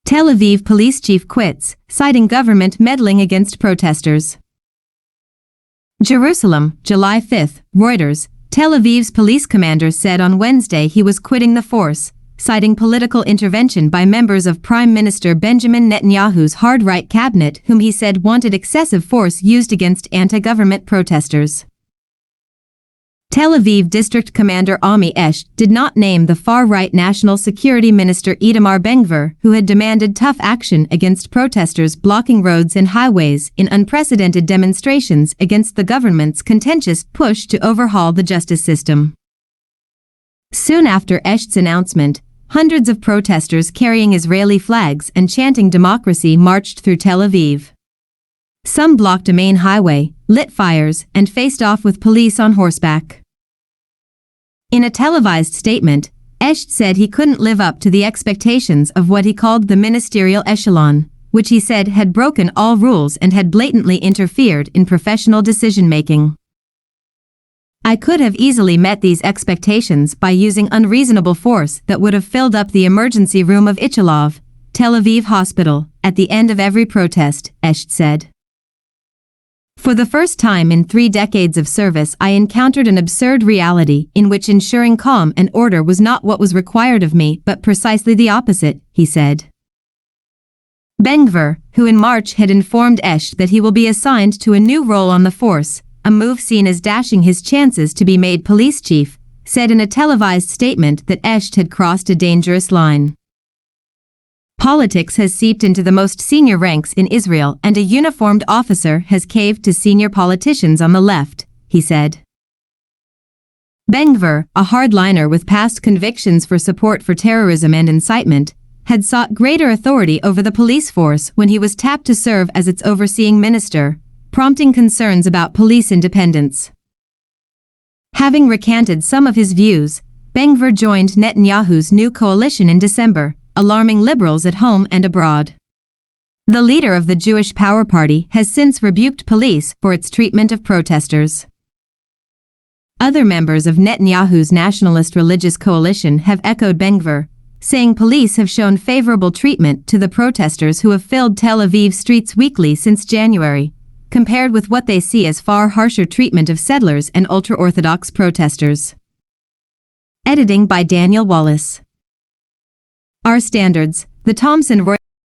Tel Aviv police chief quits, citing government meddling against protesters. Jerusalem, July 5, Reuters. Tel Aviv's police commander said on Wednesday he was quitting the force, citing political intervention by members of Prime Minister Benjamin Netanyahu's hard-right cabinet, whom he said wanted excessive force used against anti-government protesters. Tel Aviv District Commander Ami Esh did not name the far-right National Security Minister Itamar Ben-Gvir, who had demanded tough action against protesters blocking roads and highways in unprecedented demonstrations against the government's contentious push to overhaul the justice system. Soon after Esh's announcement, hundreds of protesters carrying Israeli flags and chanting democracy marched through Tel Aviv. Some blocked a main highway, lit fires, and faced off with police on horseback. In a televised statement, Esh said he couldn't live up to the expectations of what he called the ministerial echelon, which he said had broken all rules and had blatantly interfered in professional decision-making. "I could have easily met these expectations by using unreasonable force that would have filled up the emergency room of Ichilov, Tel Aviv hospital, at the end of every protest," Esh said. "For the first time in 3 decades of service, I encountered an absurd reality in which ensuring calm and order was not what was required of me but precisely the opposite," he said. Ben-Gvir, who in March had informed Esh that he will be assigned to a new role on the force, a move seen as dashing his chances to be made police chief, said in a televised statement that Esh had crossed a dangerous line. "Politics has seeped into the most senior ranks in Israel and a uniformed officer has caved to senior politicians on the left," he said. Ben-Gvir, a hardliner with past convictions for support for terrorism and incitement, had sought greater authority over the police force when he was tapped to serve as its overseeing minister, prompting concerns about police independence. Having recanted some of his views, Ben-Gvir joined Netanyahu's new coalition in December, alarming liberals at home and abroad. The leader of the Jewish Power Party has since rebuked police for its treatment of protesters. Other members of Netanyahu's nationalist religious coalition have echoed Ben-Gvir, saying police have shown favorable treatment to the protesters who have filled Tel Aviv streets weekly since January, compared with what they see as far harsher treatment of settlers and ultra-Orthodox protesters. Editing by Daniel Wallace. Our standards, the Thomson Reuters